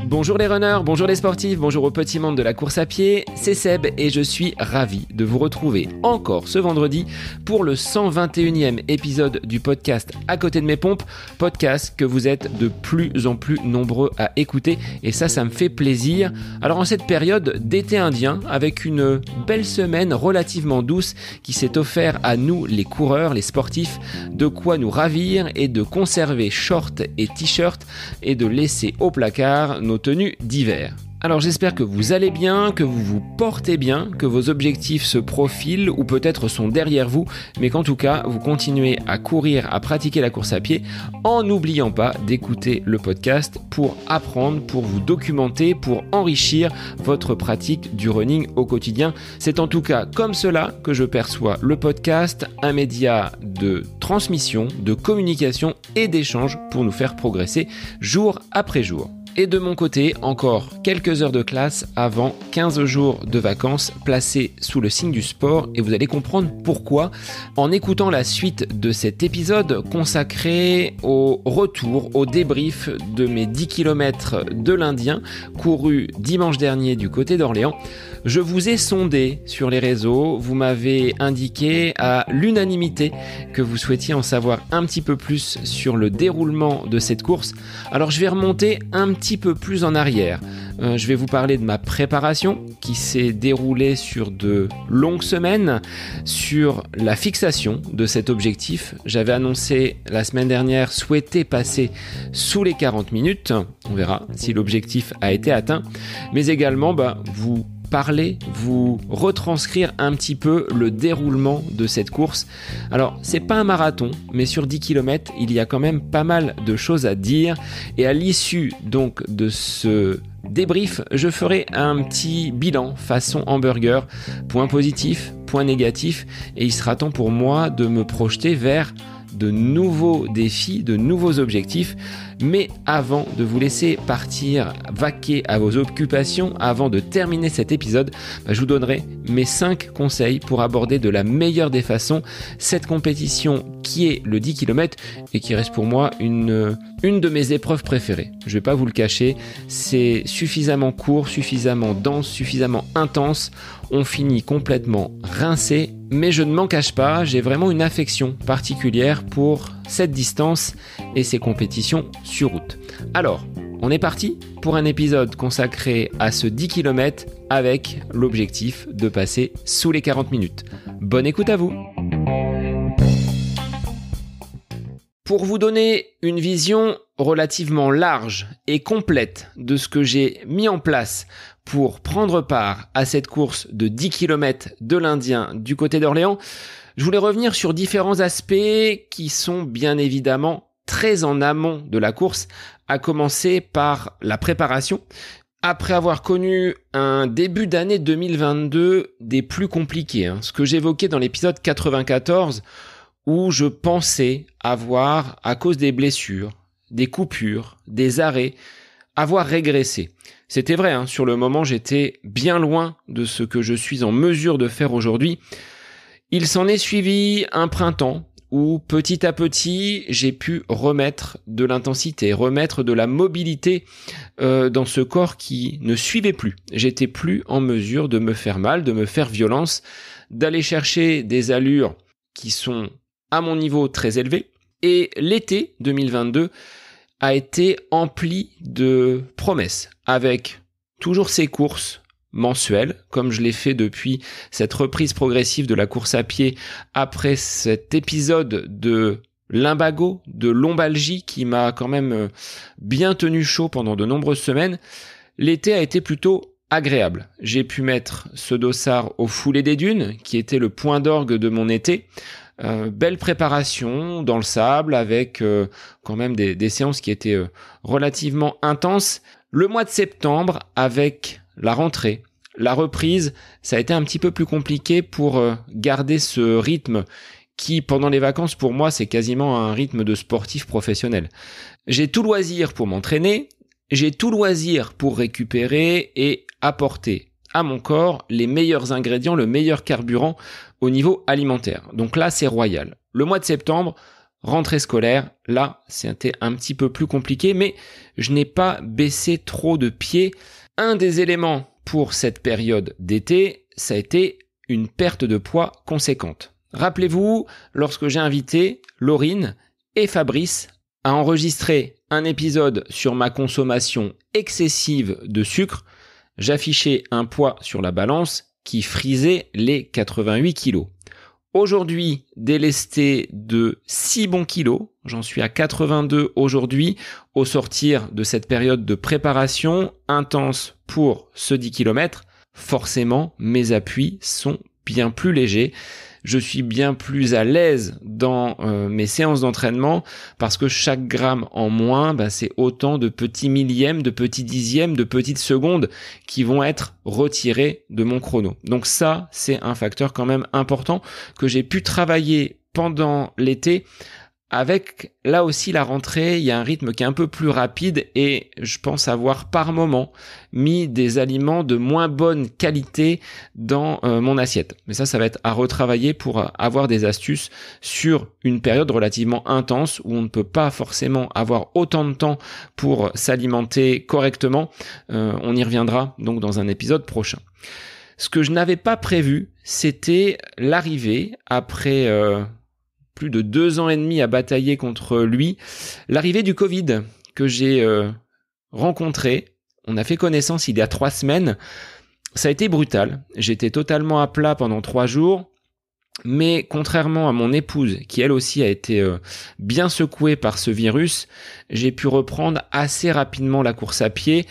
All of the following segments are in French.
Bonjour les runners, bonjour les sportifs, bonjour au petit monde de la course à pied, c'est Seb et je suis ravi de vous retrouver encore ce vendredi pour le 121e épisode du podcast À côté de mes pompes, podcast que vous êtes de plus en plus nombreux à écouter et ça me fait plaisir. Alors en cette période d'été indien, avec une belle semaine relativement douce qui s'est offert à nous les coureurs, les sportifs, de quoi nous ravir et de conserver shorts et t-shirts et de laisser au placard nos tenues d'hiver. Alors j'espère que vous allez bien, que vous vous portez bien, que vos objectifs se profilent ou peut-être sont derrière vous, mais qu'en tout cas vous continuez à courir, à pratiquer la course à pied en n'oubliant pas d'écouter le podcast pour apprendre, pour vous documenter, pour enrichir votre pratique du running au quotidien. C'est en tout cas comme cela que je perçois le podcast, un média de transmission, de communication et d'échange pour nous faire progresser jour après jour. Et de mon côté, encore quelques heures de classe avant 15 jours de vacances placés sous le signe du sport et vous allez comprendre pourquoi en écoutant la suite de cet épisode consacré au retour, au débrief de mes 10 km de l'Indien courus dimanche dernier du côté d'Orléans. Je vous ai sondé sur les réseaux, vous m'avez indiqué à l'unanimité que vous souhaitiez en savoir un petit peu plus sur le déroulement de cette course. Alors je vais remonter un petit peu plus en arrière. Je vais vous parler de ma préparation qui s'est déroulée sur de longues semaines, sur la fixation de cet objectif. J'avais annoncé la semaine dernière souhaiter passer sous les 40 minutes. On verra si l'objectif a été atteint. Mais également, vous parler, vous retranscrire un petit peu le déroulement de cette course. Alors, c'est pas un marathon, mais sur 10 km, il y a quand même pas mal de choses à dire. Et à l'issue donc de ce débrief, je ferai un petit bilan façon hamburger, point positif, point négatif, et il sera temps pour moi de me projeter vers de nouveaux défis, de nouveaux objectifs. Mais avant de vous laisser partir vaquer à vos occupations, avant de terminer cet épisode, je vous donnerai mes 5 conseils pour aborder de la meilleure des façons cette compétition qui est le 10 km et qui reste pour moi une de mes épreuves préférées. Je ne vais pas vous le cacher, c'est suffisamment court, suffisamment dense, suffisamment intense. On finit complètement rincé, mais je ne m'en cache pas, j'ai vraiment une affection particulière pour cette distance et ces compétitions sur route. Alors, on est parti pour un épisode consacré à ce 10 km avec l'objectif de passer sous les 40 minutes. Bonne écoute à vous! Pour vous donner une vision relativement large et complète de ce que j'ai mis en place pour prendre part à cette course de 10 km de l'Indien du côté d'Orléans, je voulais revenir sur différents aspects qui sont bien évidemment très en amont de la course, à commencer par la préparation. Après avoir connu un début d'année 2022 des plus compliqués, ce que j'évoquais dans l'épisode 94, où je pensais avoir, à cause des blessures, des coupures, des arrêts, avoir régressé. C'était vrai, sur le moment j'étais bien loin de ce que je suis en mesure de faire aujourd'hui. Il s'en est suivi un printemps où petit à petit j'ai pu remettre de l'intensité, remettre de la mobilité dans ce corps qui ne suivait plus. J'étais plus en mesure de me faire mal, de me faire violence, d'aller chercher des allures qui sont à mon niveau très élevé. Et l'été 2022 a été empli de promesses, avec toujours ces courses mensuelles, comme je l'ai fait depuis cette reprise progressive de la course à pied après cet épisode de lumbago, de lombalgie qui m'a quand même bien tenu chaud pendant de nombreuses semaines. L'été a été plutôt agréable. J'ai pu mettre ce dossard au foulé des dunes, qui était le point d'orgue de mon été. Belle préparation dans le sable avec quand même des séances qui étaient relativement intenses. Le mois de septembre, avec la rentrée, la reprise, ça a été un petit peu plus compliqué pour garder ce rythme qui, pendant les vacances, pour moi, c'est quasiment un rythme de sportif professionnel. J'ai tout loisir pour m'entraîner, j'ai tout loisir pour récupérer et apporter à mon corps les meilleurs ingrédients, le meilleur carburant au niveau alimentaire. Donc là, c'est royal. Le mois de septembre, rentrée scolaire, là, c'était un petit peu plus compliqué, mais je n'ai pas baissé trop de pied. Un des éléments pour cette période d'été, ça a été une perte de poids conséquente. Rappelez-vous, lorsque j'ai invité Laurine et Fabrice à enregistrer un épisode sur ma consommation excessive de sucre, j'affichais un poids sur la balance qui frisait les 88 kilos. Aujourd'hui, délesté de 6 bons kilos, j'en suis à 82 aujourd'hui, au sortir de cette période de préparation intense pour ce 10 km, forcément, mes appuis sont bien plus légers. Je suis bien plus à l'aise dans mes séances d'entraînement parce que chaque gramme en moins, c'est autant de petits millièmes, de petits dixièmes, de petites secondes qui vont être retirés de mon chrono. Donc ça, c'est un facteur quand même important que j'ai pu travailler pendant l'été. Avec là aussi la rentrée, il y a un rythme qui est un peu plus rapide et je pense avoir par moment mis des aliments de moins bonne qualité dans mon assiette. Mais ça va être à retravailler pour avoir des astuces sur une période relativement intense où on ne peut pas forcément avoir autant de temps pour s'alimenter correctement. On y reviendra donc dans un épisode prochain. Ce que je n'avais pas prévu, c'était l'arrivée après plus de 2 ans et demi à batailler contre lui, l'arrivée du Covid que j'ai rencontré. On a fait connaissance il y a 3 semaines. Ça a été brutal. J'étais totalement à plat pendant 3 jours. Mais contrairement à mon épouse, qui elle aussi a été bien secouée par ce virus, j'ai pu reprendre assez rapidement la course à pied.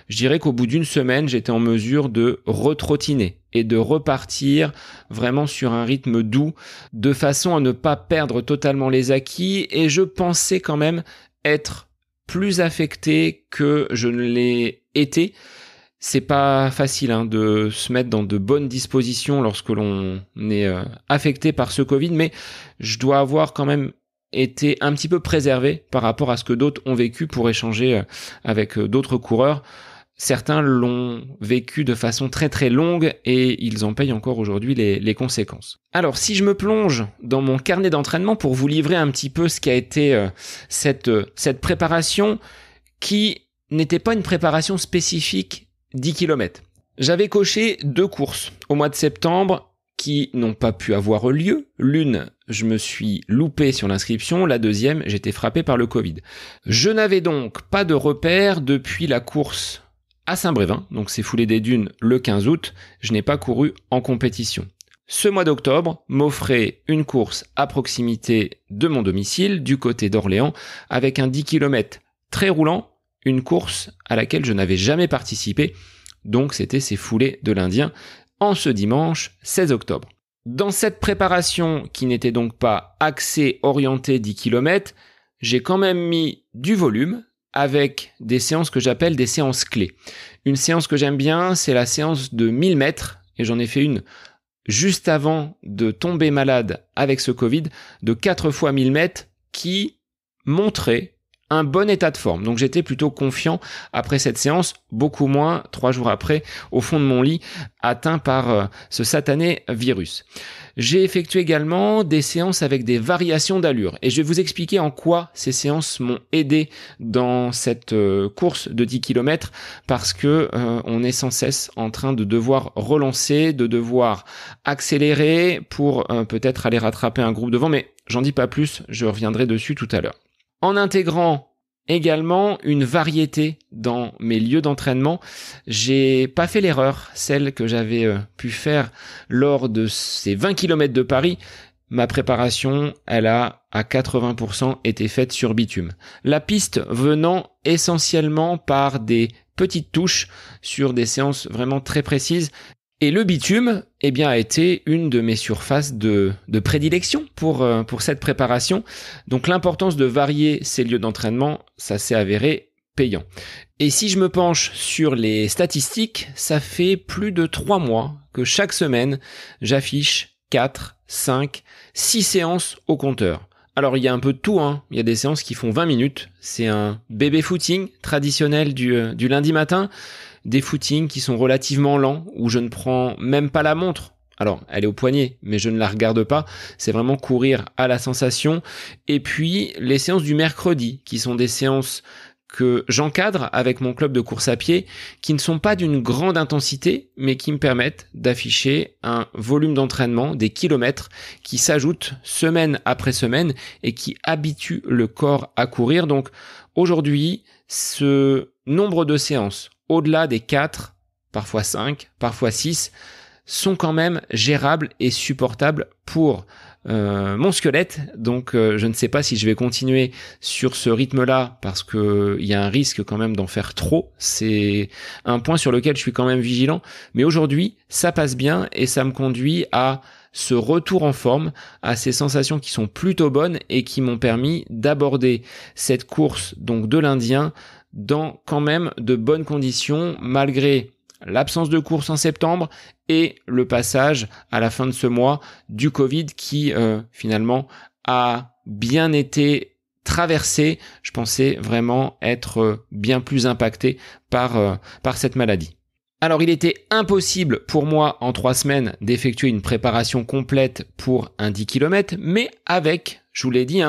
Je dirais qu'au bout d'1 semaine, j'étais en mesure de retrottiner et de repartir vraiment sur un rythme doux, de façon à ne pas perdre totalement les acquis. Et je pensais quand même être plus affecté que je ne l'ai été. C'est pas facile de se mettre dans de bonnes dispositions lorsque l'on est affecté par ce Covid, mais je dois avoir quand même été un petit peu préservé par rapport à ce que d'autres ont vécu pour échanger avec d'autres coureurs. Certains l'ont vécu de façon très très longue et ils en payent encore aujourd'hui les conséquences. Alors si je me plonge dans mon carnet d'entraînement pour vous livrer un petit peu ce qu'a été cette préparation qui n'était pas une préparation spécifique 10 km. J'avais coché 2 courses au mois de septembre qui n'ont pas pu avoir lieu. L'une, je me suis loupé sur l'inscription. La deuxième, j'étais frappé par le Covid. Je n'avais donc pas de repère depuis la course à Saint-Brévin, donc c'est Foulée des Dunes le 15 août. Je n'ai pas couru en compétition. Ce mois d'octobre m'offrait une course à proximité de mon domicile, du côté d'Orléans, avec un 10 km très roulant, une course à laquelle je n'avais jamais participé, donc c'était ces Foulées de l'Indien, en ce dimanche 16 octobre. Dans cette préparation qui n'était donc pas axée orientée 10 km, j'ai quand même mis du volume avec des séances que j'appelle des séances clés. Une séance que j'aime bien, c'est la séance de 1000 mètres, et j'en ai fait une juste avant de tomber malade avec ce Covid, de 4 fois 1000 mètres qui montrait un bon état de forme. Donc j'étais plutôt confiant après cette séance, beaucoup moins 3 jours après, au fond de mon lit, atteint par ce satané virus. J'ai effectué également des séances avec des variations d'allure et je vais vous expliquer en quoi ces séances m'ont aidé dans cette course de 10 km parce que on est sans cesse en train de devoir relancer, de devoir accélérer pour peut-être aller rattraper un groupe devant, mais j'en dis pas plus, je reviendrai dessus tout à l'heure. En intégrant également une variété dans mes lieux d'entraînement, j'ai pas fait l'erreur, celle que j'avais pu faire lors de ces 20 km de Paris. Ma préparation, elle a à 80% été faite sur bitume. La piste venant essentiellement par des petites touches sur des séances vraiment très précises. Et le bitume, a été une de mes surfaces de prédilection pour cette préparation. Donc l'importance de varier ces lieux d'entraînement, ça s'est avéré payant. Et si je me penche sur les statistiques, ça fait plus de 3 mois que chaque semaine, j'affiche 4, 5, 6 séances au compteur. Alors il y a un peu de tout, il y a des séances qui font 20 minutes, c'est un bébé footing traditionnel du lundi matin, des footings qui sont relativement lents, où je ne prends même pas la montre Alors, elle est au poignet, mais je ne la regarde pas. C'est vraiment courir à la sensation. Et puis, les séances du mercredi, qui sont des séances que j'encadre avec mon club de course à pied, qui ne sont pas d'une grande intensité, mais qui me permettent d'afficher un volume d'entraînement, des kilomètres, qui s'ajoutent semaine après semaine et qui habituent le corps à courir. Donc, aujourd'hui, ce nombre de séances, au-delà des 4, parfois 5, parfois 6, sont quand même gérables et supportables pour mon squelette. Donc je ne sais pas si je vais continuer sur ce rythme-là parce que il y a un risque quand même d'en faire trop. C'est un point sur lequel je suis quand même vigilant. Mais aujourd'hui, ça passe bien et ça me conduit à ce retour en forme, à ces sensations qui sont plutôt bonnes et qui m'ont permis d'aborder cette course donc de l'Indien dans quand même de bonnes conditions malgré l'absence de course en septembre et le passage à la fin de ce mois du Covid qui finalement a bien été traversé. Je pensais vraiment être bien plus impacté par cette maladie. Alors il était impossible pour moi en 3 semaines d'effectuer une préparation complète pour un 10 km, mais avec, je vous l'ai dit,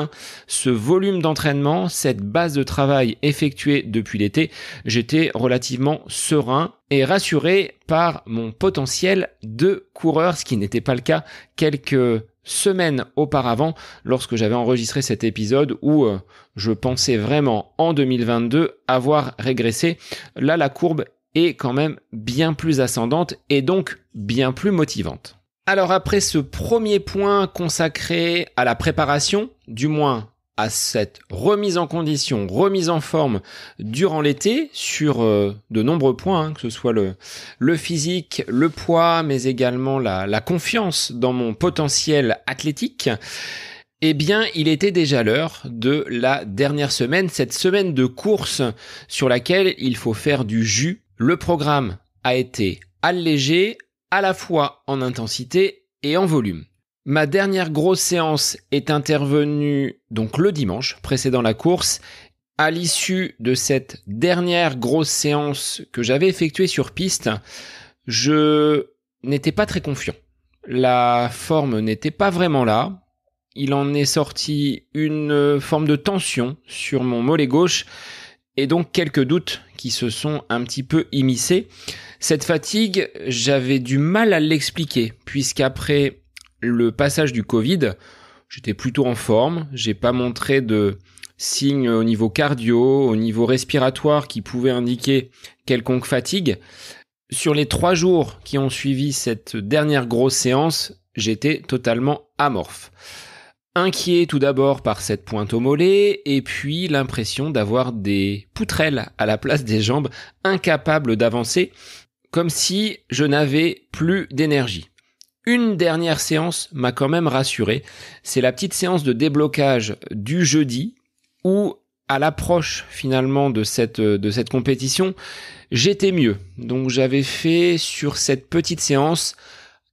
ce volume d'entraînement, cette base de travail effectuée depuis l'été, j'étais relativement serein et rassuré par mon potentiel de coureur, ce qui n'était pas le cas quelques semaines auparavant lorsque j'avais enregistré cet épisode où je pensais vraiment en 2022 avoir régressé. Là, la courbe est quand même bien plus ascendante et donc bien plus motivante. Alors après ce premier point consacré à la préparation, du moins à cette remise en condition, remise en forme durant l'été sur de nombreux points, que ce soit le physique, le poids, mais également la confiance dans mon potentiel athlétique, eh bien, il était déjà l'heure de la dernière semaine, cette semaine de course sur laquelle il faut faire du jus. Le programme a été allégé à la fois en intensité et en volume. Ma dernière grosse séance est intervenue donc le dimanche précédant la course. À l'issue de cette dernière grosse séance que j'avais effectuée sur piste, je n'étais pas très confiant. La forme n'était pas vraiment là. Il en est sorti une forme de tension sur mon mollet gauche et donc quelques doutes qui se sont un petit peu immiscés. Cette fatigue, j'avais du mal à l'expliquer puisqu'après le passage du Covid, j'étais plutôt en forme, j'ai pas montré de signes au niveau cardio, au niveau respiratoire qui pouvaient indiquer quelconque fatigue. Sur les 3 jours qui ont suivi cette dernière grosse séance, j'étais totalement amorphe. Inquiet tout d'abord par cette pointe au mollet et puis l'impression d'avoir des poutrelles à la place des jambes, incapable d'avancer, comme si je n'avais plus d'énergie. Une dernière séance m'a quand même rassuré, c'est la petite séance de déblocage du jeudi où à l'approche finalement de cette compétition, j'étais mieux. Donc j'avais fait sur cette petite séance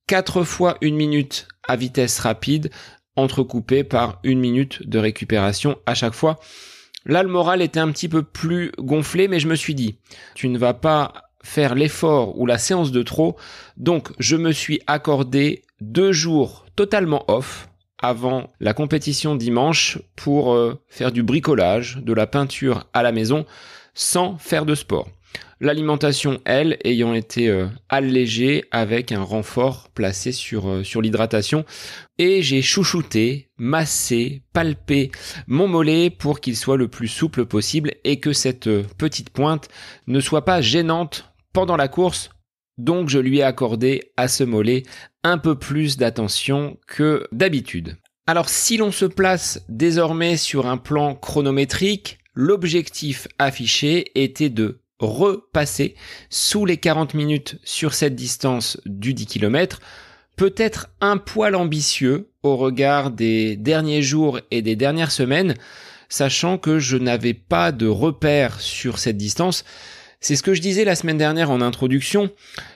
4 fois 1 minute à vitesse rapide, entrecoupé par 1 minute de récupération à chaque fois. Là, le moral était un petit peu plus gonflé, mais je me suis dit, tu ne vas pas faire l'effort ou la séance de trop, donc je me suis accordé 2 jours totalement off avant la compétition dimanche pour faire du bricolage, de la peinture à la maison, sans faire de sport. L'alimentation, elle, ayant été allégée avec un renfort placé sur l'hydratation. Et j'ai chouchouté, massé, palpé mon mollet pour qu'il soit le plus souple possible et que cette petite pointe ne soit pas gênante pendant la course. Donc je lui ai accordé à ce mollet un peu plus d'attention que d'habitude. Alors si l'on se place désormais sur un plan chronométrique, l'objectif affiché était de repasser sous les 40 minutes sur cette distance du 10 km, peut-être un poil ambitieux au regard des derniers jours et des dernières semaines, sachant que je n'avais pas de repère sur cette distance. C'est ce que je disais la semaine dernière en introduction,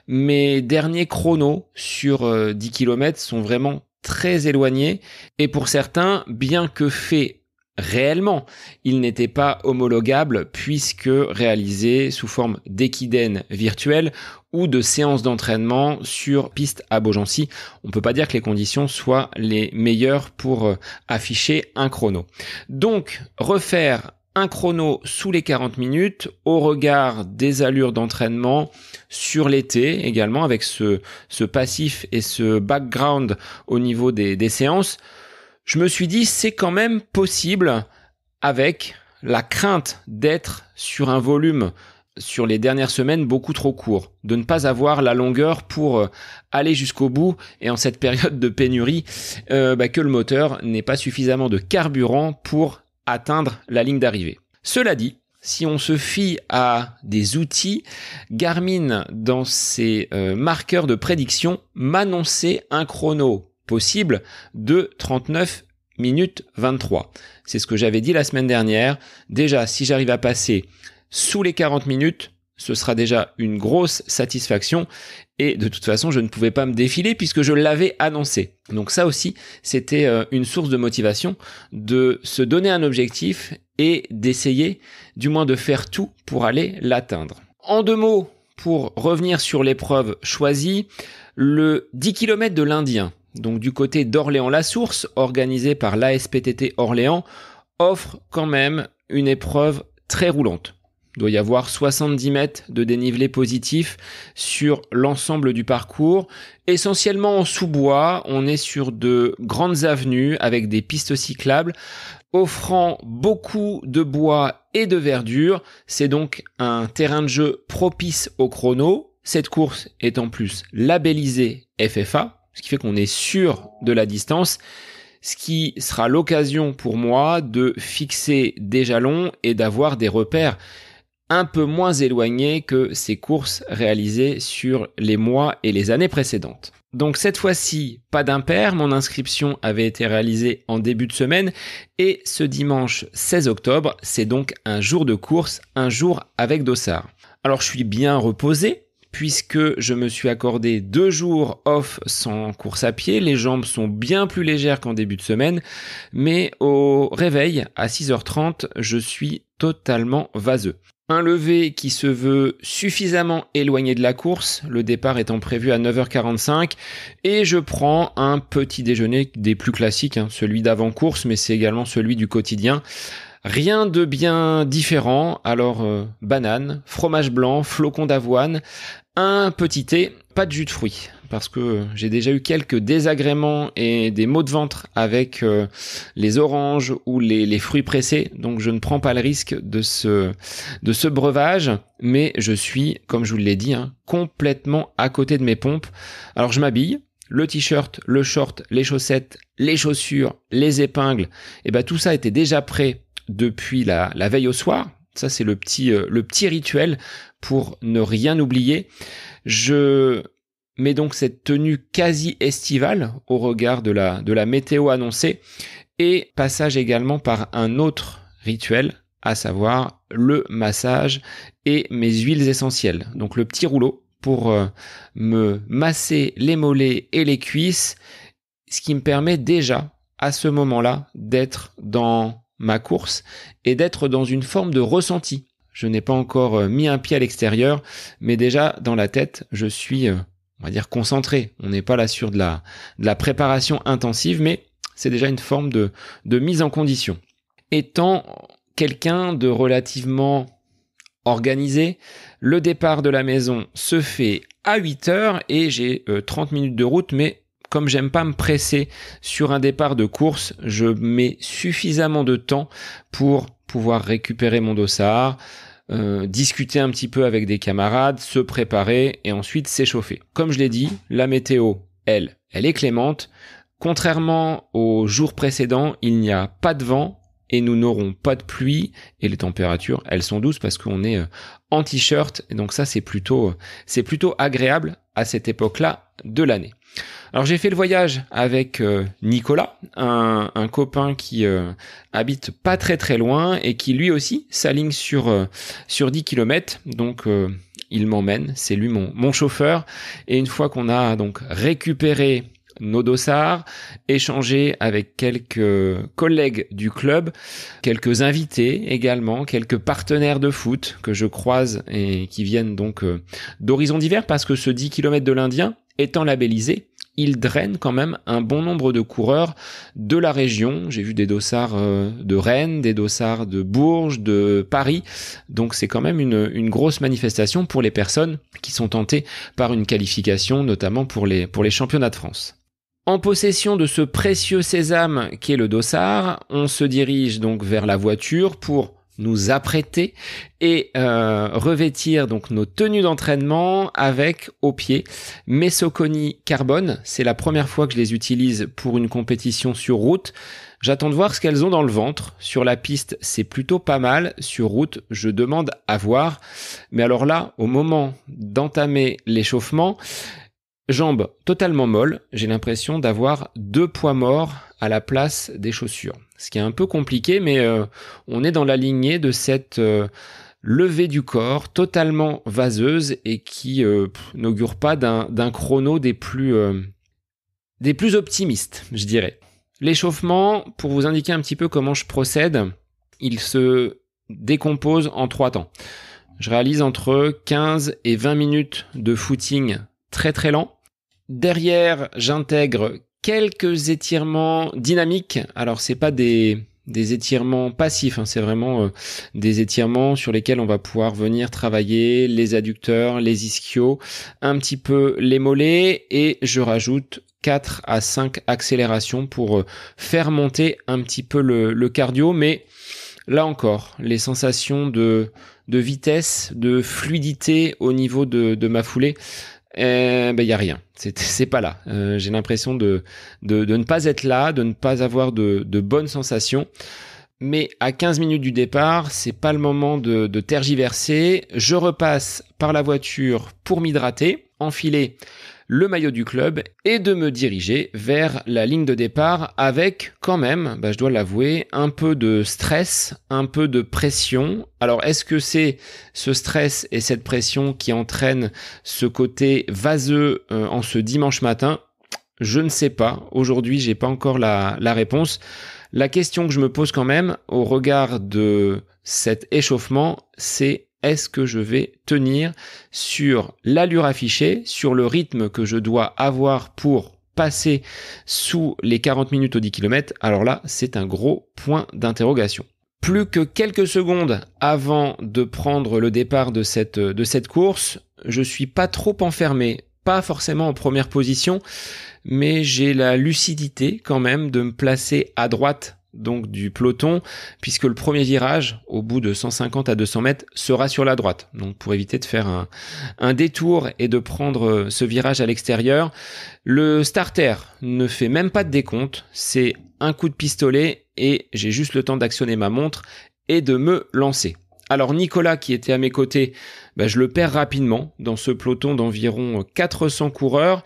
mes derniers chronos sur 10 km sont vraiment très éloignés et pour certains, bien que faits réellement, il n'était pas homologable puisque réalisé sous forme d'équidène virtuel ou de séances d'entraînement sur piste à Beaugency. On ne peut pas dire que les conditions soient les meilleures pour afficher un chrono. Donc, refaire un chrono sous les 40 minutes au regard des allures d'entraînement sur l'été également avec ce passif et ce background au niveau des séances, je me suis dit c'est quand même possible avec la crainte d'être sur un volume sur les dernières semaines beaucoup trop court, de ne pas avoir la longueur pour aller jusqu'au bout et en cette période de pénurie que le moteur n'ait pas suffisamment de carburant pour atteindre la ligne d'arrivée. Cela dit, si on se fie à des outils, Garmin dans ses marqueurs de prédiction m'annonçait un chrono possible de 39 minutes 23. C'est ce que j'avais dit la semaine dernière. Déjà, si j'arrive à passer sous les 40 minutes, ce sera déjà une grosse satisfaction et de toute façon, je ne pouvais pas me défiler puisque je l'avais annoncé. Donc ça aussi, c'était une source de motivation de se donner un objectif et d'essayer, du moins de faire tout pour aller l'atteindre. En 2 mots, pour revenir sur l'épreuve choisie, le 10 km de l'Indien, donc du côté d'Orléans-la-Source, organisé par l'ASPTT Orléans, offre quand même une épreuve très roulante. Il doit y avoir 70 mètres de dénivelé positif sur l'ensemble du parcours. Essentiellement en sous-bois, on est sur de grandes avenues avec des pistes cyclables, offrant beaucoup de bois et de verdure. C'est donc un terrain de jeu propice au chrono. Cette course est en plus labellisée FFA, ce qui fait qu'on est sûr de la distance, ce qui sera l'occasion pour moi de fixer des jalons et d'avoir des repères un peu moins éloignés que ces courses réalisées sur les mois et les années précédentes. Donc cette fois-ci, pas d'impair, mon inscription avait été réalisée en début de semaine et ce dimanche 16 octobre, c'est donc un jour de course, un jour avec dossard. Alors je suis bien reposé, puisque je me suis accordé 2 jours off sans course à pied. Les jambes sont bien plus légères qu'en début de semaine, mais au réveil, à 6h30, je suis totalement vaseux. Un lever qui se veut suffisamment éloigné de la course, le départ étant prévu à 9h45, et je prends un petit déjeuner des plus classiques, celui d'avant-course, mais c'est également celui du quotidien. Rien de bien différent, alors banane, fromage blanc, flocons d'avoine, un petit thé, pas de jus de fruits, parce que j'ai déjà eu quelques désagréments et des maux de ventre avec les oranges ou les fruits pressés, donc je ne prends pas le risque de ce breuvage, mais je suis, comme je vous l'ai dit, complètement à côté de mes pompes. Alors je m'habille, le t-shirt, le short, les chaussettes, les chaussures, les épingles, et tout ça était déjà prêt depuis la veille au soir. Ça, c'est le petit rituel pour ne rien oublier. Je mets donc cette tenue quasi estivale au regard de la météo annoncée et passage également par un autre rituel, à savoir le massage et mes huiles essentielles. Donc le petit rouleau pour me masser les mollets et les cuisses, ce qui me permet déjà à ce moment-là d'être dans ma course et d'être dans une forme de ressenti. Je n'ai pas encore mis un pied à l'extérieur, mais déjà dans la tête, je suis, on va dire, concentré. On n'est pas là sur de la préparation intensive, mais c'est déjà une forme de mise en condition. Étant quelqu'un de relativement organisé, le départ de la maison se fait à 8h et j'ai 30 minutes de route, mais comme j'aime pas me presser sur un départ de course, je mets suffisamment de temps pour pouvoir récupérer mon dossard, discuter un petit peu avec des camarades, se préparer et ensuite s'échauffer. Comme je l'ai dit, la météo, elle est clémente. Contrairement aux jours précédents, il n'y a pas de vent et nous n'aurons pas de pluie et les températures, elles sont douces parce qu'on est en t-shirt et donc ça c'est plutôt agréable à cette époque-là de l'année. Alors j'ai fait le voyage avec Nicolas, un copain qui habite pas très très loin et qui lui aussi s'aligne sur 10 km. Donc il m'emmène, c'est lui mon chauffeur. Et une fois qu'on a donc récupéré nos dossards, échanger avec quelques collègues du club, quelques invités également, quelques partenaires de foot que je croise et qui viennent donc d'horizons divers, parce que ce 10 km de l'Indien étant labellisé, il draine quand même un bon nombre de coureurs de la région. J'ai vu des dossards de Rennes, des dossards de Bourges, de Paris. Donc c'est quand même une grosse manifestation pour les personnes qui sont tentées par une qualification, notamment pour les championnats de France. En possession de ce précieux sésame qu'est le dossard, on se dirige donc vers la voiture pour nous apprêter et revêtir donc nos tenues d'entraînement avec au pied mes Saucony Carbone. C'est la première fois que je les utilise pour une compétition sur route. J'attends de voir ce qu'elles ont dans le ventre. Sur la piste, c'est plutôt pas mal. Sur route, je demande à voir. Mais alors là, au moment d'entamer l'échauffement, jambes totalement molles, j'ai l'impression d'avoir 2 poids morts à la place des chaussures. Ce qui est un peu compliqué, mais on est dans la lignée de cette levée du corps totalement vaseuse et qui n'augure pas d'un chrono des plus optimistes, je dirais. L'échauffement, pour vous indiquer un petit peu comment je procède, il se décompose en 3 temps. Je réalise entre 15 et 20 minutes de footing très très lent. Derrière, j'intègre quelques étirements dynamiques. Alors, c'est pas des étirements passifs, hein, c'est vraiment des étirements sur lesquels on va pouvoir venir travailler les adducteurs, les ischios, un petit peu les mollets, et je rajoute 4 à 5 accélérations pour faire monter un petit peu le cardio. Mais là encore, les sensations de vitesse, de fluidité au niveau de ma foulée, y a rien, c'est pas là. J'ai l'impression de ne pas être là, de ne pas avoir de bonnes sensations. Mais à 15 minutes du départ, c'est pas le moment de tergiverser. Je repasse par la voiture pour m'hydrater, enfiler le maillot du club et de me diriger vers la ligne de départ avec quand même, je dois l'avouer, un peu de stress, un peu de pression. Alors est-ce que c'est ce stress et cette pression qui entraînent ce côté vaseux en ce dimanche matin ? Je ne sais pas. Aujourd'hui, j'ai pas encore la réponse. La question que je me pose quand même au regard de cet échauffement, c'est: est-ce que je vais tenir sur l'allure affichée, sur le rythme que je dois avoir pour passer sous les 40 minutes au 10 km? Alors là, c'est un gros point d'interrogation. Plus que quelques secondes avant de prendre le départ de cette course, je suis pas trop enfermé, pas forcément en première position, mais j'ai la lucidité quand même de me placer à droite donc du peloton, puisque le premier virage, au bout de 150 à 200 mètres, sera sur la droite. Donc pour éviter de faire un détour et de prendre ce virage à l'extérieur, le starter ne fait même pas de décompte, c'est un coup de pistolet et j'ai juste le temps d'actionner ma montre et de me lancer. Alors Nicolas, qui était à mes côtés, je le perds rapidement dans ce peloton d'environ 400 coureurs.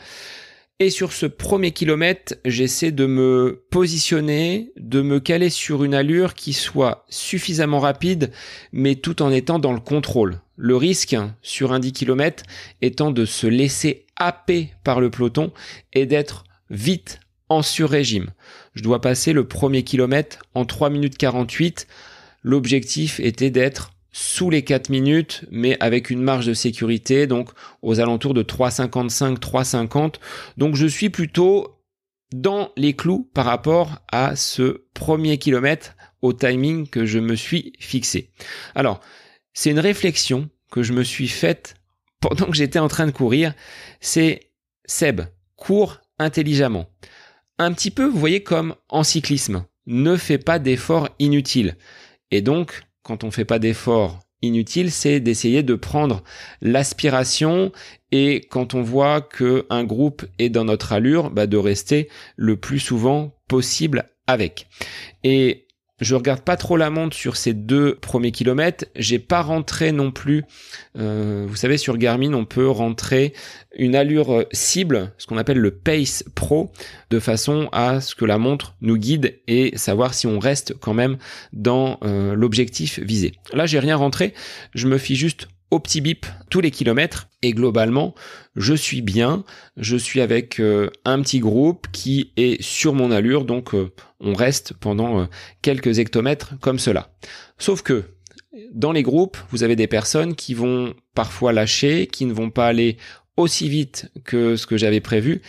Et sur ce premier kilomètre, j'essaie de me positionner, de me caler sur une allure qui soit suffisamment rapide, mais tout en étant dans le contrôle. Le risque sur un 10 km étant de se laisser happer par le peloton et d'être vite en sur-régime. Je dois passer le premier kilomètre en 3 minutes 48. L'objectif était d'être sous les 4 minutes, mais avec une marge de sécurité, donc aux alentours de 3,55, 3,50. Donc je suis plutôt dans les clous par rapport à ce premier kilomètre au timing que je me suis fixé. Alors, c'est une réflexion que je me suis faite pendant que j'étais en train de courir. C'est: Seb, cours intelligemment. Un petit peu, vous voyez, comme en cyclisme. Ne fais pas d'efforts inutiles. Et donc, quand on ne fait pas d'efforts inutiles, c'est d'essayer de prendre l'aspiration, et quand on voit qu'un groupe est dans notre allure, de rester le plus souvent possible avec. Et je regarde pas trop la montre sur ces 2 premiers kilomètres. J'ai pas rentré non plus. Vous savez, sur Garmin, on peut rentrer une allure cible, ce qu'on appelle le Pace Pro, de façon à ce que la montre nous guide et savoir si on reste quand même dans l'objectif visé. Là, j'ai rien rentré. Je me fie juste au petit bip tous les kilomètres et globalement, je suis bien. Je suis avec un petit groupe qui est sur mon allure, donc on reste pendant quelques hectomètres comme cela. Sauf que dans les groupes, vous avez des personnes qui vont parfois lâcher, qui ne vont pas aller aussi vite que ce que j'avais prévu.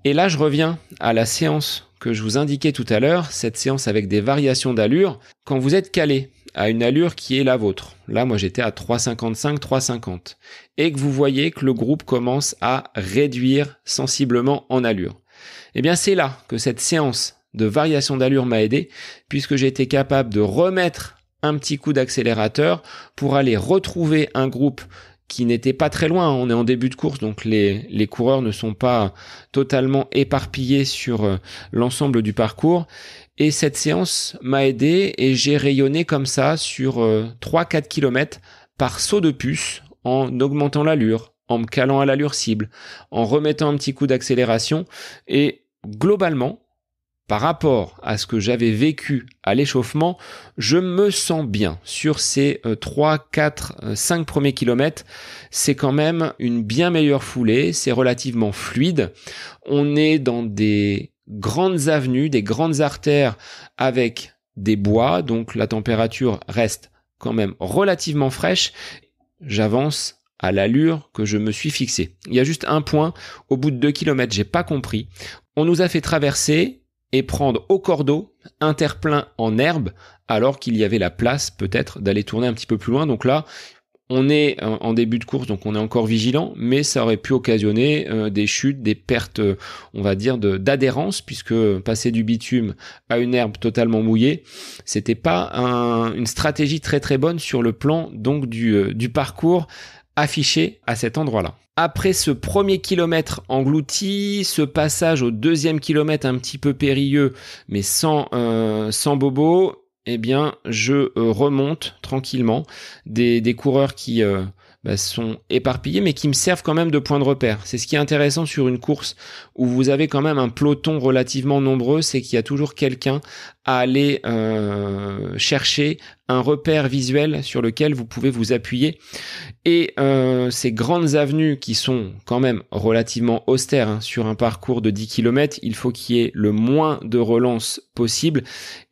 Et là, je reviens à la séance que je vous indiquais tout à l'heure, cette séance avec des variations d'allure. Quand vous êtes calé à une allure qui est la vôtre, là, moi, j'étais à 3,55, 3,50, et que vous voyez que le groupe commence à réduire sensiblement en allure, eh bien, c'est là que cette séance de variation d'allure m'a aidé, puisque j'ai été capable de remettre un petit coup d'accélérateur pour aller retrouver un groupe qui n'était pas très loin. On est en début de course, donc les coureurs ne sont pas totalement éparpillés sur l'ensemble du parcours. Et cette séance m'a aidé et j'ai rayonné comme ça sur 3-4 km par saut de puce en augmentant l'allure, en me calant à l'allure cible, en remettant un petit coup d'accélération. Et globalement, par rapport à ce que j'avais vécu à l'échauffement, je me sens bien. Sur ces 3, 4, 5 premiers kilomètres, c'est quand même une bien meilleure foulée, c'est relativement fluide. On est dans des grandes avenues, des grandes artères avec des bois, donc la température reste quand même relativement fraîche. J'avance à l'allure que je me suis fixée. Il y a juste un point, au bout de 2 km, j'ai pas compris. On nous a fait traverser et prendre au cordeau un terre-plein en herbe alors qu'il y avait la place peut-être d'aller tourner un petit peu plus loin. Donc là, on est en début de course, donc on est encore vigilant, mais ça aurait pu occasionner des chutes, des pertes, on va dire, d'adhérence, puisque passer du bitume à une herbe totalement mouillée, c'était pas une stratégie très très bonne sur le plan donc du parcours affiché à cet endroit-là. Après ce premier kilomètre englouti, ce passage au deuxième kilomètre un petit peu périlleux, mais sans bobo, eh bien, je remonte tranquillement des coureurs qui sont éparpillés, mais qui me servent quand même de point de repère. C'est ce qui est intéressant sur une course où vous avez quand même un peloton relativement nombreux, c'est qu'il y a toujours quelqu'un à aller chercher un repère visuel sur lequel vous pouvez vous appuyer. Et ces grandes avenues qui sont quand même relativement austères, sur un parcours de 10 km, il faut qu'il y ait le moins de relance possible.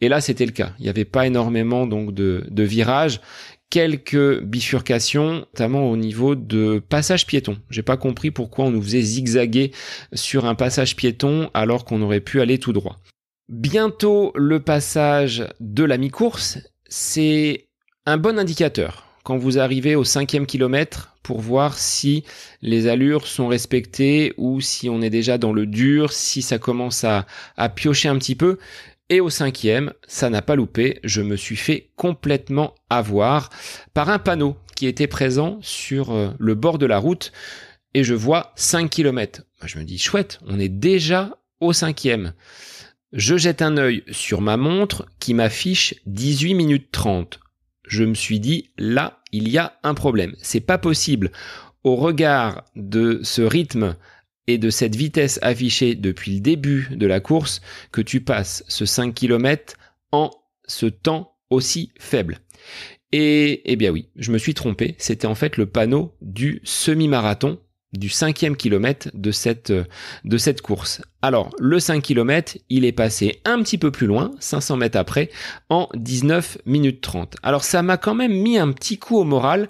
Et là, c'était le cas. Il n'y avait pas énormément donc de virages. Quelques bifurcations, notamment au niveau de passage piéton. J'ai pas compris pourquoi on nous faisait zigzaguer sur un passage piéton alors qu'on aurait pu aller tout droit. Bientôt le passage de la mi-course, c'est un bon indicateur quand vous arrivez au 5e kilomètre pour voir si les allures sont respectées ou si on est déjà dans le dur, si ça commence à piocher un petit peu. Et au 5e, ça n'a pas loupé, je me suis fait complètement avoir par un panneau qui était présent sur le bord de la route et je vois 5 km. Je me dis, chouette, on est déjà au 5e. Je jette un œil sur ma montre qui m'affiche 18 minutes 30. Je me suis dit, là, il y a un problème. C'est pas possible. Au regard de ce rythme et de cette vitesse affichée depuis le début de la course, que tu passes ce 5 km en ce temps aussi faible. Et eh bien oui, je me suis trompé, c'était en fait le panneau du semi-marathon, du 5e kilomètre de cette course. Alors, le 5 km, il est passé un petit peu plus loin, 500 mètres après, en 19 minutes 30. Alors ça m'a quand même mis un petit coup au moral,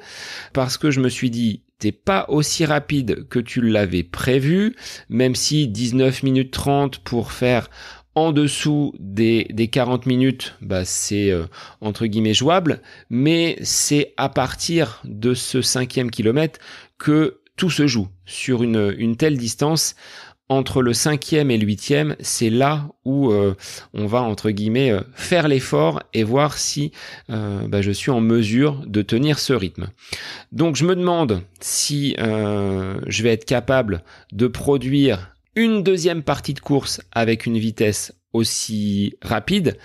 parce que je me suis dit, t'es pas aussi rapide que tu l'avais prévu, même si 19 minutes 30 pour faire en dessous des 40 minutes, c'est entre guillemets jouable, mais c'est à partir de ce 5e kilomètre que tout se joue. Sur une telle distance, entre le 5e et le 8e, c'est là où on va entre guillemets faire l'effort et voir si je suis en mesure de tenir ce rythme. Donc je me demande si je vais être capable de produire une deuxième partie de course avec une vitesse aussi rapide.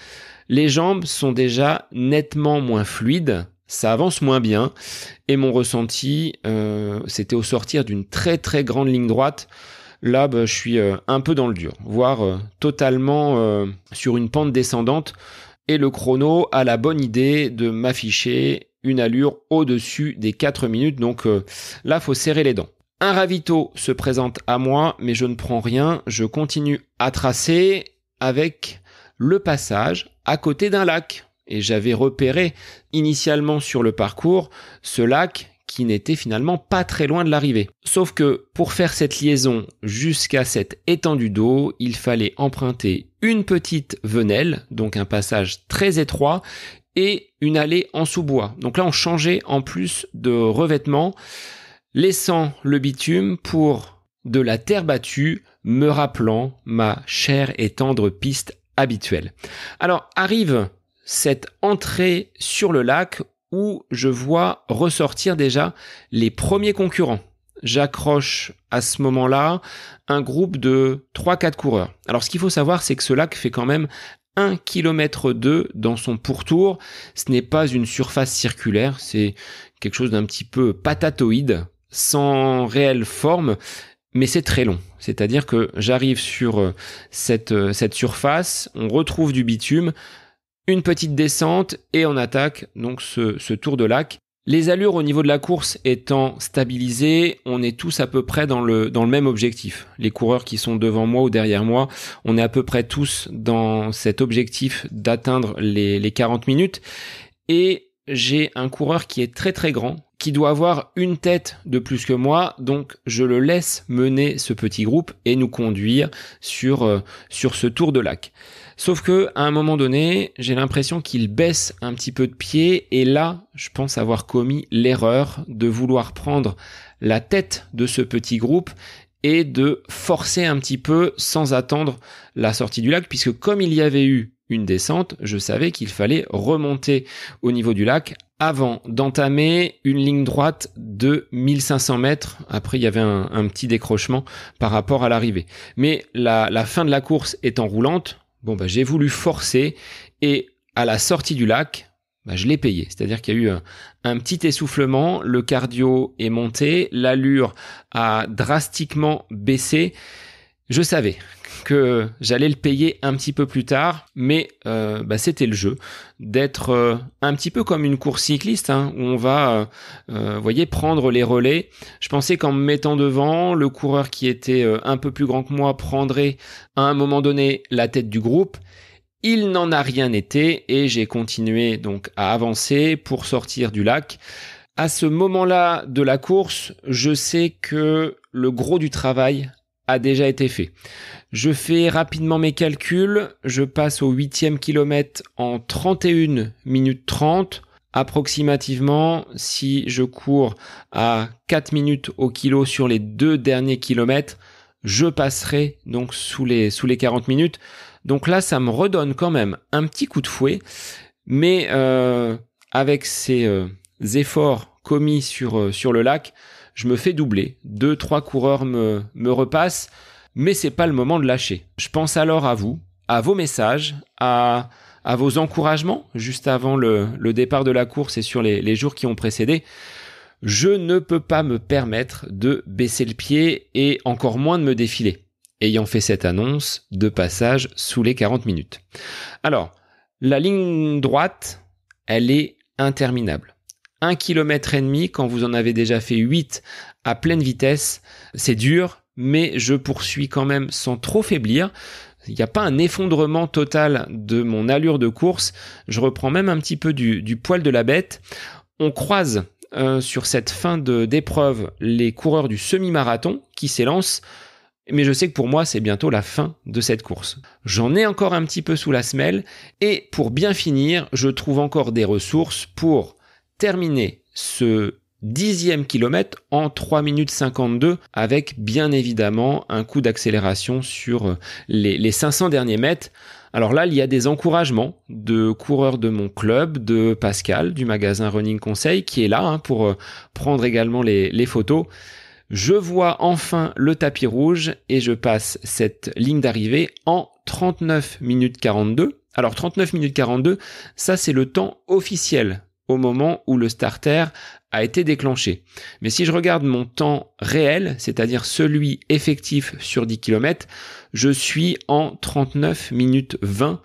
Les jambes sont déjà nettement moins fluides, ça avance moins bien et mon ressenti c'était au sortir d'une très très grande ligne droite. Là, je suis un peu dans le dur, voire totalement sur une pente descendante. Et le chrono a la bonne idée de m'afficher une allure au-dessus des 4 minutes. Donc là, faut serrer les dents. Un ravito se présente à moi, mais je ne prends rien. Je continue à tracer avec le passage à côté d'un lac. Et j'avais repéré initialement sur le parcours ce lac qui n'était finalement pas très loin de l'arrivée. Sauf que pour faire cette liaison jusqu'à cette étendue d'eau, il fallait emprunter une petite venelle, donc un passage très étroit, et une allée en sous-bois. Donc là, on changeait en plus de revêtement, laissant le bitume pour de la terre battue, me rappelant ma chère et tendre piste habituelle. Alors arrive cette entrée sur le lac où je vois ressortir déjà les premiers concurrents. J'accroche à ce moment-là un groupe de 3-4 coureurs. Alors ce qu'il faut savoir, c'est que ce lac fait quand même 1,2 km dans son pourtour. Ce n'est pas une surface circulaire, c'est quelque chose d'un petit peu patatoïde, sans réelle forme, mais c'est très long. C'est-à-dire que j'arrive sur cette surface, on retrouve du bitume, une petite descente et on attaque donc ce tour de lac. Les allures au niveau de la course étant stabilisées, on est tous à peu près dans le même objectif. Les coureurs qui sont devant moi ou derrière moi, on est à peu près tous dans cet objectif d'atteindre les 40 minutes. Et j'ai un coureur qui est très très grand, qui doit avoir une tête de plus que moi, donc je le laisse mener ce petit groupe et nous conduire sur ce tour de lac. Sauf que à un moment donné, j'ai l'impression qu'il baisse un petit peu de pied et là, je pense avoir commis l'erreur de vouloir prendre la tête de ce petit groupe et de forcer un petit peu sans attendre la sortie du lac, puisque comme il y avait eu une descente, je savais qu'il fallait remonter au niveau du lac avant d'entamer une ligne droite de 1500 mètres. Après, il y avait un petit décrochement par rapport à l'arrivée. Mais la fin de la course étant roulante, j'ai voulu forcer et à la sortie du lac, je l'ai payé. C'est-à-dire qu'il y a eu un petit essoufflement, le cardio est monté, l'allure a drastiquement baissé. Je savais que j'allais le payer un petit peu plus tard, mais c'était le jeu d'être un petit peu comme une course cycliste, où on va prendre les relais. Je pensais qu'en me mettant devant, le coureur qui était un peu plus grand que moi prendrait à un moment donné la tête du groupe. Il n'en a rien été et j'ai continué donc à avancer pour sortir du lac. À ce moment-là de la course, je sais que le gros du travail a déjà été fait. Je fais rapidement mes calculs, je passe au 8e kilomètre en 31 minutes 30. Approximativement, si je cours à 4 minutes au kilo sur les 2 derniers kilomètres, je passerai donc sous les 40 minutes. Donc là, ça me redonne quand même un petit coup de fouet, mais avec ces efforts commis sur le lac, je me fais doubler. 2-3 coureurs me repassent, mais c'est pas le moment de lâcher. Je pense alors à vous, à vos messages, à vos encouragements juste avant le départ de la course et sur les jours qui ont précédé. Je ne peux pas me permettre de baisser le pied et encore moins de me défiler, ayant fait cette annonce de passage sous les 40 minutes. Alors, la ligne droite, elle est interminable. 1,5 km quand vous en avez déjà fait 8 à pleine vitesse, c'est dur, mais je poursuis quand même sans trop faiblir. Il n'y a pas un effondrement total de mon allure de course. Je reprends même un petit peu du poil de la bête. On croise sur cette fin d'épreuve les coureurs du semi-marathon qui s'élancent. Mais je sais que pour moi, c'est bientôt la fin de cette course. J'en ai encore un petit peu sous la semelle. Et pour bien finir, je trouve encore des ressources pour terminer ce 10e kilomètre en 3 minutes 52 avec bien évidemment un coup d'accélération sur les 500 derniers mètres. Alors là, il y a des encouragements de coureurs de mon club, de Pascal, du magasin Running Conseil, qui est là pour prendre également les photos. Je vois enfin le tapis rouge et je passe cette ligne d'arrivée en 39 minutes 42. Alors 39 minutes 42, ça c'est le temps officiel au moment où le starter a été déclenché. Mais si je regarde mon temps réel, c'est-à-dire celui effectif sur 10 km, je suis en 39 minutes 20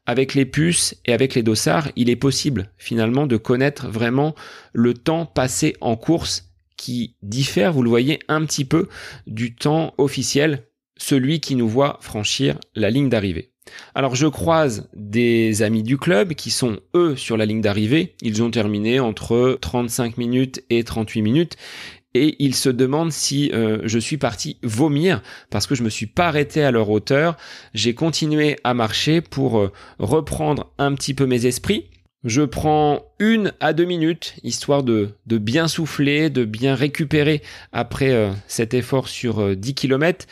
avec les puces et avec les dossards, il est possible finalement de connaître vraiment le temps passé en course qui diffère, vous le voyez, un petit peu du temps officiel, celui qui nous voit franchir la ligne d'arrivée. Alors je croise des amis du club qui sont eux sur la ligne d'arrivée, ils ont terminé entre 35 minutes et 38 minutes et ils se demandent si je suis parti vomir parce que je me suis pas arrêté à leur hauteur, j'ai continué à marcher pour reprendre un petit peu mes esprits. Je prends 1 à 2 minutes, histoire de bien souffler, de bien récupérer après cet effort sur 10 km.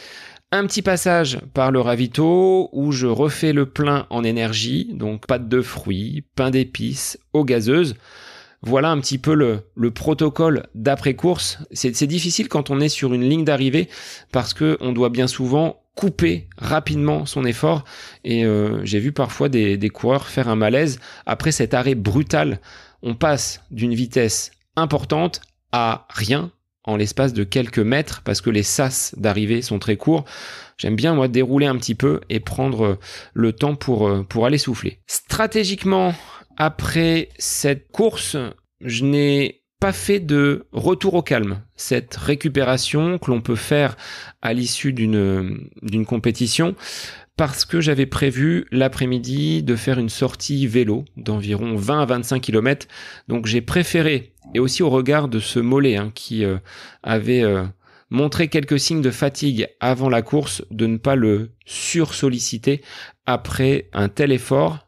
Un petit passage par le ravito où je refais le plein en énergie, donc pâte de fruits, pain d'épices, eau gazeuse. Voilà un petit peu le protocole d'après-course. C'est difficile quand on est sur une ligne d'arrivée parce que on doit bien souvent couper rapidement son effort et j'ai vu parfois des coureurs faire un malaise après cet arrêt brutal. On passe d'une vitesse importante à rien en l'espace de quelques mètres parce que les sas d'arrivée sont très courts. J'aime bien moi dérouler un petit peu et prendre le temps pour aller souffler. Stratégiquement, après cette course, je n'ai pas fait de retour au calme. Cette récupération que l'on peut faire à l'issue d'une compétition, parce que j'avais prévu l'après-midi de faire une sortie vélo d'environ 20 à 25 km. Donc j'ai préféré, et aussi au regard de ce mollet qui avait montré quelques signes de fatigue avant la course, de ne pas le sursolliciter après un tel effort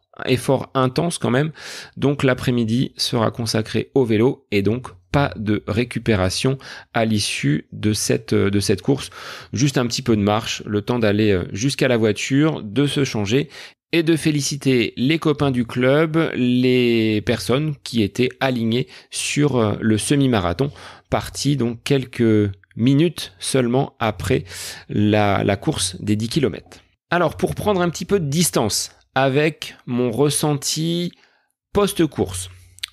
intense quand même. Donc l'après-midi sera consacré au vélo et donc pas de récupération à l'issue de cette course. Juste un petit peu de marche, le temps d'aller jusqu'à la voiture, de se changer et de féliciter les copains du club, les personnes qui étaient alignées sur le semi-marathon, parti donc quelques minutes seulement après la course des 10 km. Alors pour prendre un petit peu de distance avec mon ressenti post-course.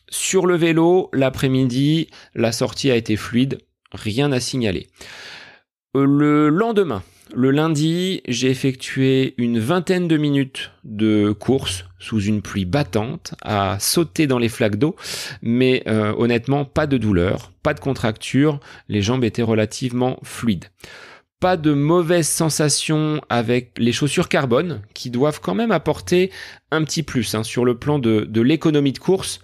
Sur le vélo, l'après-midi, la sortie a été fluide, rien à signaler. Le lendemain, le lundi, j'ai effectué une vingtaine de minutes de course sous une pluie battante, à sauter dans les flaques d'eau, mais honnêtement, pas de douleur, pas de contracture, les jambes étaient relativement fluides. Pas de mauvaises sensations avec les chaussures carbone qui doivent quand même apporter un petit plus sur le plan de l'économie de course.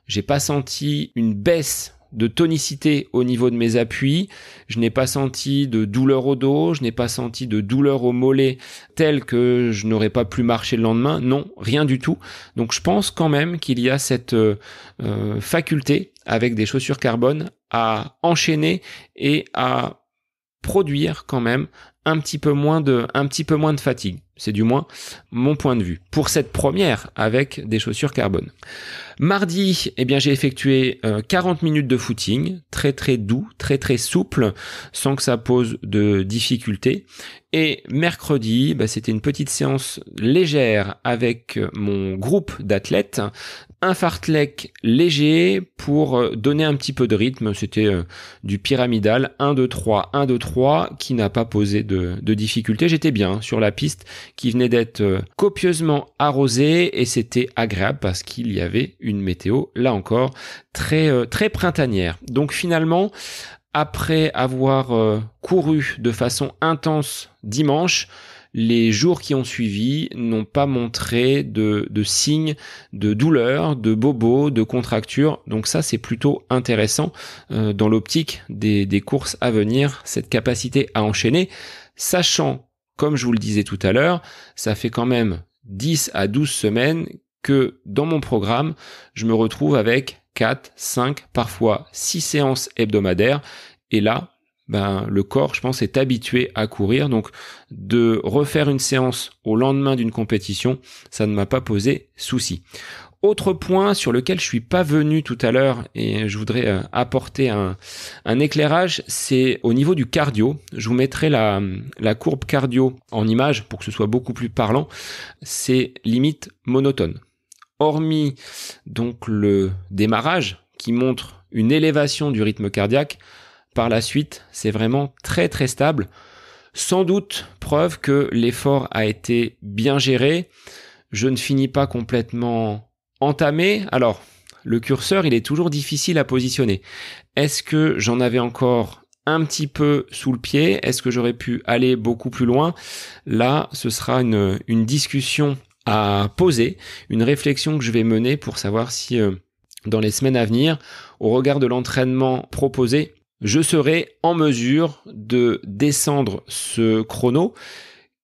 J'ai pas senti une baisse de tonicité au niveau de mes appuis, je n'ai pas senti de douleur au dos, je n'ai pas senti de douleur au mollet telle que je n'aurais pas pu marcher le lendemain, non, rien du tout. Donc je pense quand même qu'il y a cette faculté avec des chaussures carbone à enchaîner et à produire quand même un petit peu moins de fatigue. C'est du moins mon point de vue pour cette première avec des chaussures carbone. Mardi, j'ai effectué 40 minutes de footing, très très doux, très très souple, sans que ça pose de difficultés. Et mercredi, c'était une petite séance légère avec mon groupe d'athlètes, un fartlek léger pour donner un petit peu de rythme. C'était du pyramidal 1-2-3, 1-2-3 qui n'a pas posé de difficultés. J'étais bien sur la piste qui venait d'être copieusement arrosée et c'était agréable parce qu'il y avait une météo, là encore, très, très printanière. Donc finalement, après avoir couru de façon intense dimanche, les jours qui ont suivi n'ont pas montré de signes de douleur, de bobo, de contracture. Donc ça, c'est plutôt intéressant dans l'optique des courses à venir, cette capacité à enchaîner, sachant, comme je vous le disais tout à l'heure, ça fait quand même 10 à 12 semaines que dans mon programme, je me retrouve avec 4, 5, parfois 6 séances hebdomadaires. Et là, le corps, je pense, est habitué à courir. Donc, de refaire une séance au lendemain d'une compétition, ça ne m'a pas posé souci. Autre point sur lequel je suis pas venu tout à l'heure et je voudrais apporter un éclairage, c'est au niveau du cardio. Je vous mettrai la courbe cardio en image pour que ce soit beaucoup plus parlant. C'est limite monotone. Hormis donc le démarrage qui montre une élévation du rythme cardiaque, par la suite, c'est vraiment très très stable. Sans doute preuve que l'effort a été bien géré. je ne finis pas complètement entamé. Alors, le curseur, il est toujours difficile à positionner. Est-ce que j'en avais encore un petit peu sous le pied? Est-ce que j'aurais pu aller beaucoup plus loin? Là, ce sera une discussion à poser, une réflexion que je vais mener pour savoir si dans les semaines à venir, au regard de l'entraînement proposé, je serai en mesure de descendre ce chrono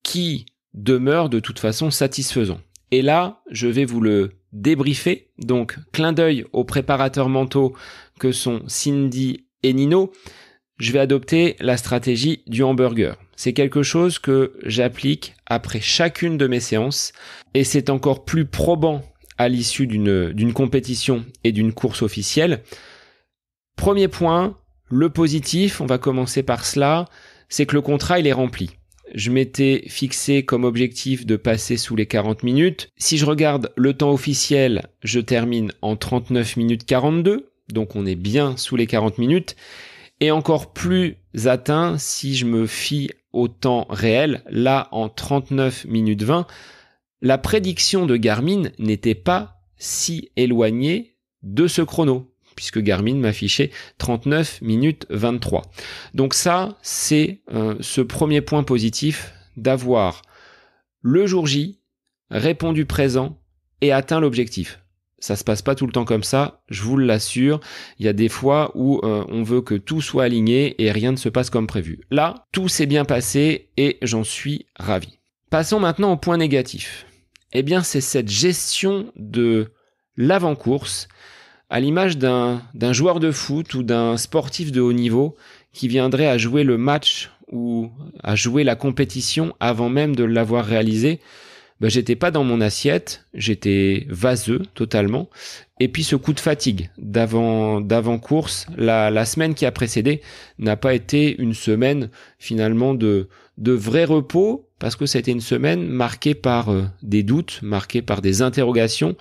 qui demeure de toute façon satisfaisant. Et là, je vais vous le débriefer. Donc, clin d'œil aux préparateurs mentaux que sont Cindy et Nino. Je vais adopter la stratégie du hamburger. C'est quelque chose que j'applique après chacune de mes séances et c'est encore plus probant à l'issue d'une compétition et d'une course officielle. Premier point, le positif, on va commencer par cela, c'est que le contrat il est rempli. Je m'étais fixé comme objectif de passer sous les 40 minutes. Si je regarde le temps officiel, je termine en 39 minutes 42, donc on est bien sous les 40 minutes. Et encore plus atteint si je me fie au temps réel, là en 39 minutes 20. La prédiction de Garmin n'était pas si éloignée de ce chrono, puisque Garmin m'affichait 39 minutes 23. Donc ça, c'est ce premier point positif d'avoir le jour J répondu présent et atteint l'objectif. Ça se passe pas tout le temps comme ça, je vous l'assure. Il y a des fois où on veut que tout soit aligné et rien ne se passe comme prévu. Là, tout s'est bien passé et j'en suis ravi. Passons maintenant au point négatif. Eh bien, c'est cette gestion de l'avant-course à l'image d'un joueur de foot ou d'un sportif de haut niveau qui viendrait à jouer le match ou à jouer la compétition avant même de l'avoir réalisé. J'étais pas dans mon assiette, j'étais vaseux totalement. Et puis ce coup de fatigue d'avant-course, la semaine qui a précédé n'a pas été une semaine finalement de vrai repos, parce que c'était une semaine marquée par des doutes, marquée par des interrogations,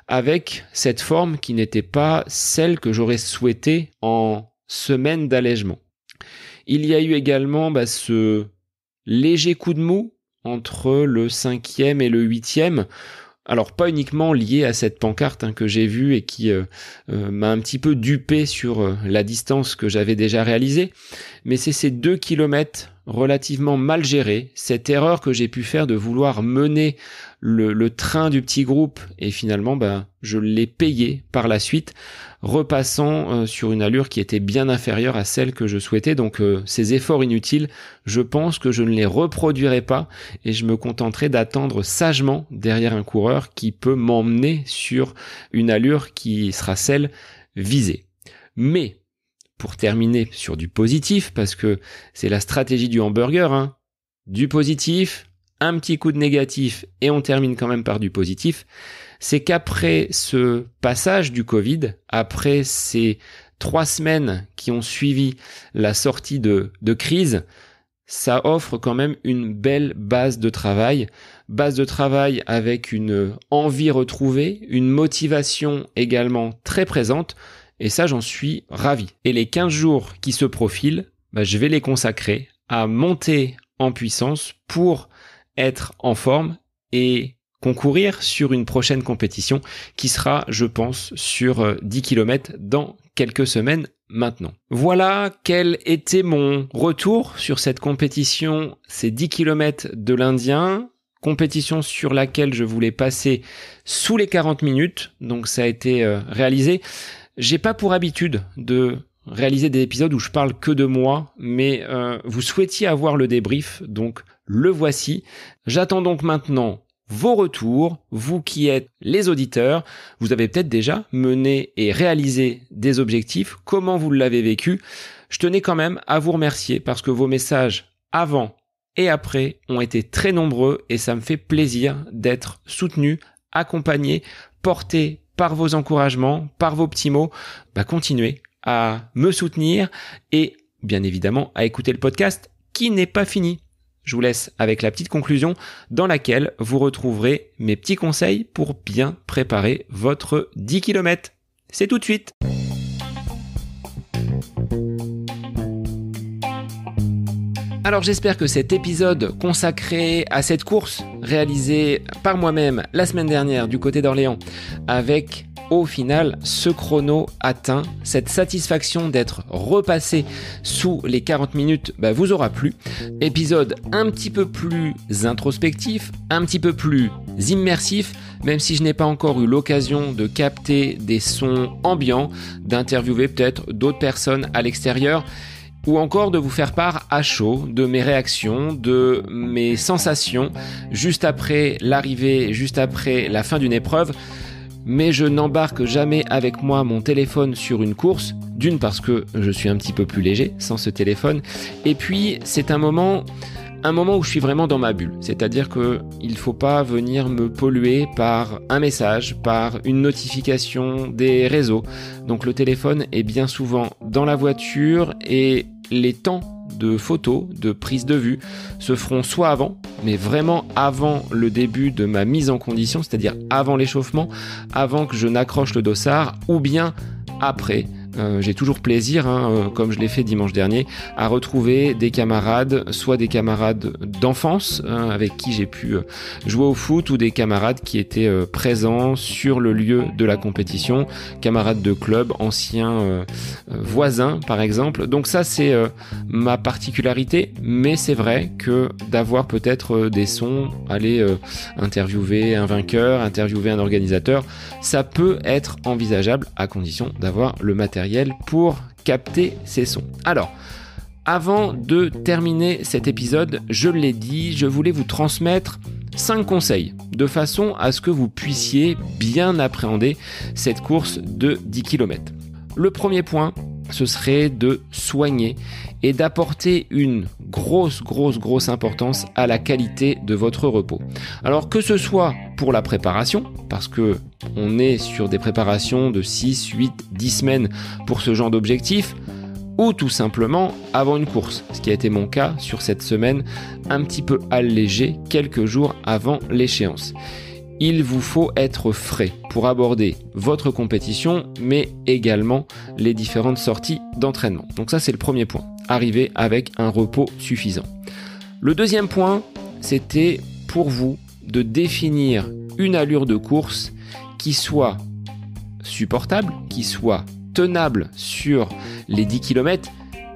avec cette forme qui n'était pas celle que j'aurais souhaité en semaine d'allègement. Il y a eu également ce léger coup de mou entre le 5e et le 8e. Alors pas uniquement lié à cette pancarte que j'ai vue et qui m'a un petit peu dupé sur la distance que j'avais déjà réalisée, mais c'est ces 2 kilomètres relativement mal gérés, cette erreur que j'ai pu faire de vouloir mener le train du petit groupe et finalement je l'ai payé par la suite, repassant sur une allure qui était bien inférieure à celle que je souhaitais. Donc ces efforts inutiles, je pense que je ne les reproduirai pas et je me contenterai d'attendre sagement derrière un coureur qui peut m'emmener sur une allure qui sera celle visée. Mais pour terminer sur du positif, parce que c'est la stratégie du hamburger, du positif, un petit coup de négatif et on termine quand même par du positif, c'est qu'après ce passage du Covid, après ces 3 semaines qui ont suivi la sortie de crise, ça offre quand même une belle base de travail avec une envie retrouvée, une motivation également très présente, et ça j'en suis ravi. Et les 15 jours qui se profilent, je vais les consacrer à monter en puissance pour être en forme et concourir sur une prochaine compétition qui sera, je pense, sur 10 km dans quelques semaines maintenant. Voilà quel était mon retour sur cette compétition, ces 10 km de l'Indien, compétition sur laquelle je voulais passer sous les 40 minutes, donc ça a été réalisé. J'ai pas pour habitude de réaliser des épisodes où je parle que de moi, mais vous souhaitiez avoir le débrief, donc le voici. J'attends donc maintenant vos retours, vous qui êtes les auditeurs. Vous avez peut-être déjà mené et réalisé des objectifs. Comment vous l'avez vécu? Je tenais quand même à vous remercier parce que vos messages avant et après ont été très nombreux et ça me fait plaisir d'être soutenu, accompagné, porté par vos encouragements, par vos petits mots. Continuez à me soutenir et bien évidemment à écouter le podcast qui n'est pas fini. Je vous laisse avec la petite conclusion dans laquelle vous retrouverez mes petits conseils pour bien préparer votre 10 km. C'est tout de suite. Alors j'espère que cet épisode consacré à cette course réalisée par moi-même la semaine dernière du côté d'Orléans avec au final ce chrono atteint, cette satisfaction d'être repassé sous les 40 minutes vous aura plu. Épisode un petit peu plus introspectif, un petit peu plus immersif, même si je n'ai pas encore eu l'occasion de capter des sons ambiants, d'interviewer peut-être d'autres personnes à l'extérieur, ou encore de vous faire part à chaud de mes réactions, de mes sensations juste après l'arrivée, juste après la fin d'une épreuve. Mais je n'embarque jamais avec moi mon téléphone sur une course, d'une parce que je suis un petit peu plus léger sans ce téléphone, et puis c'est un moment où je suis vraiment dans ma bulle, c'est-à-dire qu'il ne faut pas venir me polluer par un message, par une notification des réseaux. Donc le téléphone est bien souvent dans la voiture et les temps de photos, de prise de vue se feront soit avant, mais vraiment avant le début de ma mise en condition, c'est-à-dire avant l'échauffement, avant que je n'accroche le dossard, ou bien après. J'ai toujours plaisir, comme je l'ai fait dimanche dernier, à retrouver des camarades, soit des camarades d'enfance avec qui j'ai pu jouer au foot, ou des camarades qui étaient présents sur le lieu de la compétition, camarades de club, anciens voisins par exemple. Donc ça c'est ma particularité, mais c'est vrai que d'avoir peut-être des sons, aller interviewer un vainqueur, interviewer un organisateur, ça peut être envisageable à condition d'avoir le matériel pour capter ces sons. Alors, avant de terminer cet épisode, je l'ai dit, je voulais vous transmettre 5 conseils de façon à ce que vous puissiez bien appréhender cette course de 10 km. Le premier point, ce serait de soigner et d'apporter une grosse importance à la qualité de votre repos. Alors que ce soit pour la préparation, parce que on est sur des préparations de 6, 8, 10 semaines pour ce genre d'objectif, ou tout simplement avant une course, ce qui a été mon cas sur cette semaine un petit peu allégée quelques jours avant l'échéance. Il vous faut être frais pour aborder votre compétition, mais également les différentes sorties d'entraînement. Donc ça, c'est le premier point. Arriver avec un repos suffisant. Le deuxième point, c'était pour vous de définir une allure de course qui soit supportable, qui soit tenable sur les 10 km,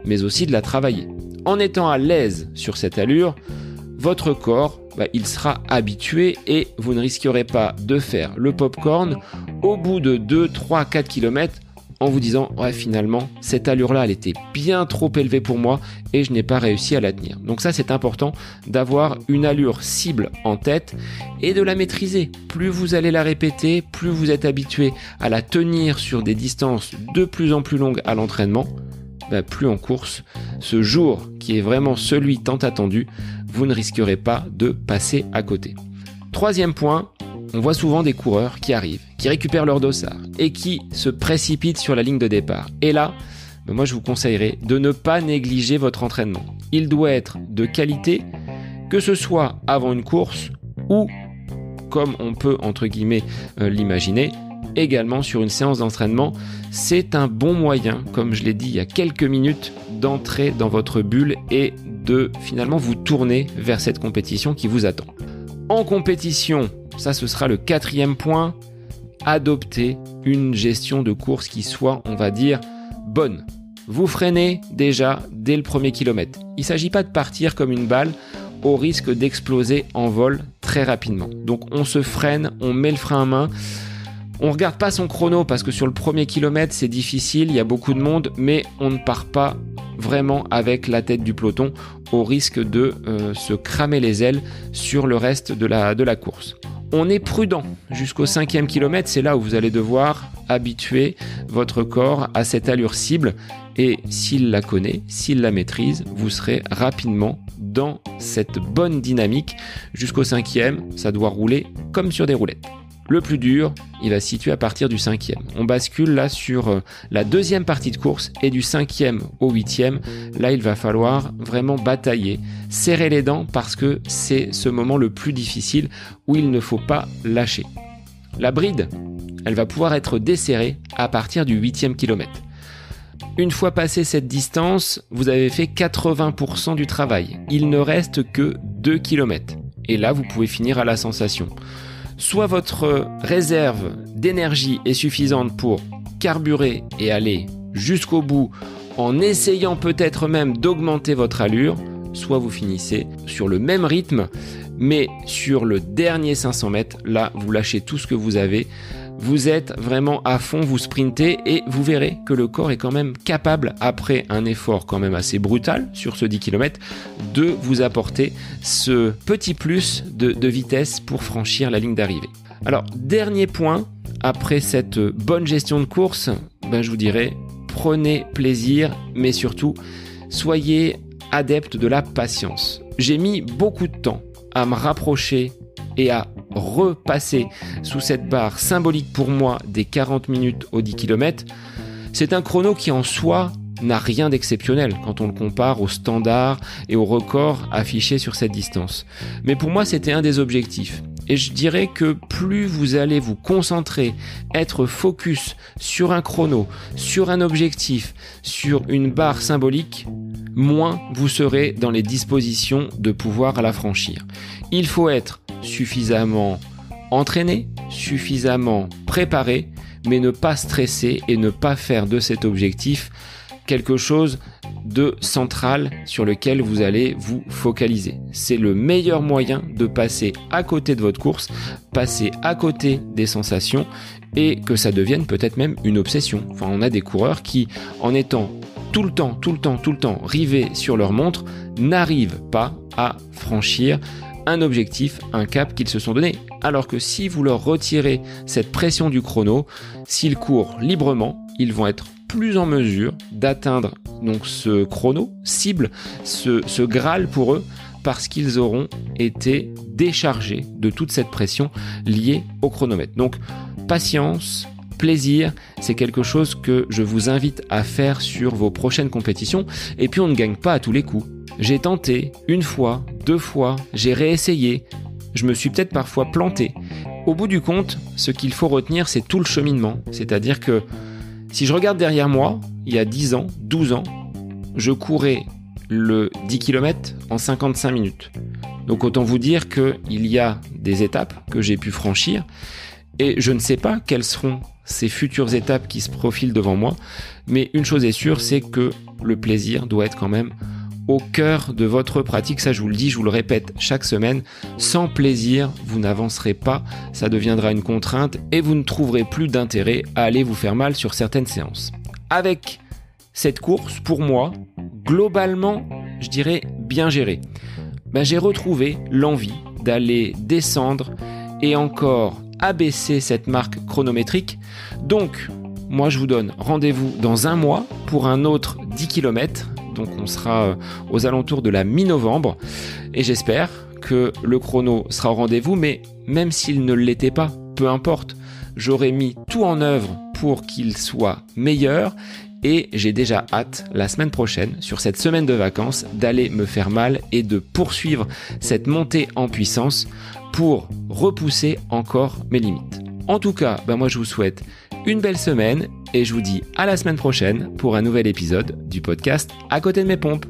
mais aussi de la travailler. En étant à l'aise sur cette allure, votre corps, il sera habitué et vous ne risquerez pas de faire le popcorn au bout de 2, 3, 4 km en vous disant « Ouais, finalement, cette allure-là, elle était bien trop élevée pour moi et je n'ai pas réussi à la tenir. » Donc ça, c'est important d'avoir une allure cible en tête et de la maîtriser. Plus vous allez la répéter, plus vous êtes habitué à la tenir sur des distances de plus en plus longues à l'entraînement, plus en course, ce jour qui est vraiment celui tant attendu, vous ne risquerez pas de passer à côté. Troisième point, on voit souvent des coureurs qui arrivent, qui récupèrent leur dossard et qui se précipitent sur la ligne de départ. Et là, moi je vous conseillerais de ne pas négliger votre entraînement. Il doit être de qualité, que ce soit avant une course ou, comme on peut entre guillemets l'imaginer, également sur une séance d'entraînement. C'est un bon moyen, comme je l'ai dit il y a quelques minutes, d'entrer dans votre bulle et de finalement vous tourner vers cette compétition qui vous attend. En compétition, ça ce sera le 4e point, adopter une gestion de course qui soit, on va dire, bonne. Vous freinez déjà dès le premier kilomètre. Il ne s'agit pas de partir comme une balle au risque d'exploser en vol très rapidement. Donc on se freine, on met le frein à main. On ne regarde pas son chrono parce que sur le premier kilomètre, c'est difficile, il y a beaucoup de monde, mais on ne part pas vraiment avec la tête du peloton au risque de se cramer les ailes sur le reste de la course. On est prudent jusqu'au 5e kilomètre, c'est là où vous allez devoir habituer votre corps à cette allure cible et s'il la connaît, s'il la maîtrise, vous serez rapidement dans cette bonne dynamique. Jusqu'au 5e, ça doit rouler comme sur des roulettes. Le plus dur, il va se situer à partir du 5e. On bascule là sur la deuxième partie de course et du 5e au 8e, là il va falloir vraiment batailler, serrer les dents parce que c'est ce moment le plus difficile où il ne faut pas lâcher. La bride, elle va pouvoir être desserrée à partir du 8e kilomètre. Une fois passé cette distance, vous avez fait 80% du travail. Il ne reste que 2 km. Et là, vous pouvez finir à la sensation. Soit votre réserve d'énergie est suffisante pour carburer et aller jusqu'au bout en essayant peut-être même d'augmenter votre allure, soit vous finissez sur le même rythme, mais sur le dernier 500 mètres, là, vous lâchez tout ce que vous avez. Vous êtes vraiment à fond, vous sprintez et vous verrez que le corps est quand même capable, après un effort quand même assez brutal sur ce 10 km, de vous apporter ce petit plus de vitesse pour franchir la ligne d'arrivée. Alors, dernier point, après cette bonne gestion de course, je vous dirais, prenez plaisir, mais surtout, soyez adepte de la patience. J'ai mis beaucoup de temps à me rapprocher et à repasser sous cette barre symbolique pour moi des 40 minutes au 10 km. C'est un chrono qui en soi n'a rien d'exceptionnel quand on le compare aux standards et aux records affichés sur cette distance. Mais pour moi, c'était un des objectifs. Et je dirais que plus vous allez vous concentrer, être focus sur un chrono, sur un objectif, sur une barre symbolique, moins vous serez dans les dispositions de pouvoir la franchir. Il faut être suffisamment entraîné, suffisamment préparé, mais ne pas stresser et ne pas faire de cet objectif quelque chose de central sur lequel vous allez vous focaliser. C'est le meilleur moyen de passer à côté de votre course, passer à côté des sensations et que ça devienne peut-être même une obsession. Enfin, on a des coureurs qui, en étant tout le temps rivés sur leur montre, n'arrivent pas à franchir un objectif, un cap qu'ils se sont donné. Alors que si vous leur retirez cette pression du chrono, s'ils courent librement, ils vont être plus en mesure d'atteindre donc ce chrono cible, ce Graal pour eux, parce qu'ils auront été déchargés de toute cette pression liée au chronomètre. Donc patience, plaisir, c'est quelque chose que je vous invite à faire sur vos prochaines compétitions. Et puis on ne gagne pas à tous les coups. J'ai tenté une fois, 2 fois, j'ai réessayé, je me suis peut-être parfois planté. Au bout du compte, ce qu'il faut retenir, c'est tout le cheminement. C'est-à-dire que si je regarde derrière moi, il y a 10 ans, 12 ans, je courais le 10 km en 55 minutes. Donc autant vous dire qu'il y a des étapes que j'ai pu franchir et je ne sais pas quelles seront ces futures étapes qui se profilent devant moi, mais une chose est sûre, c'est que le plaisir doit être quand même au cœur de votre pratique. Ça, je vous le dis, je vous le répète chaque semaine. Sans plaisir, vous n'avancerez pas. Ça deviendra une contrainte et vous ne trouverez plus d'intérêt à aller vous faire mal sur certaines séances. Avec cette course, pour moi, globalement, je dirais bien gérée. J'ai retrouvé l'envie d'aller descendre et encore abaisser cette marque chronométrique. Donc, moi, je vous donne rendez-vous dans 1 mois pour un autre 10 km. Donc on sera aux alentours de la mi-novembre et j'espère que le chrono sera au rendez-vous, mais même s'il ne l'était pas, peu importe, j'aurais mis tout en œuvre pour qu'il soit meilleur et j'ai déjà hâte la semaine prochaine, sur cette semaine de vacances, d'aller me faire mal et de poursuivre cette montée en puissance pour repousser encore mes limites. En tout cas, moi je vous souhaite une belle semaine et je vous dis à la semaine prochaine pour un nouvel épisode du podcast À côté de mes pompes.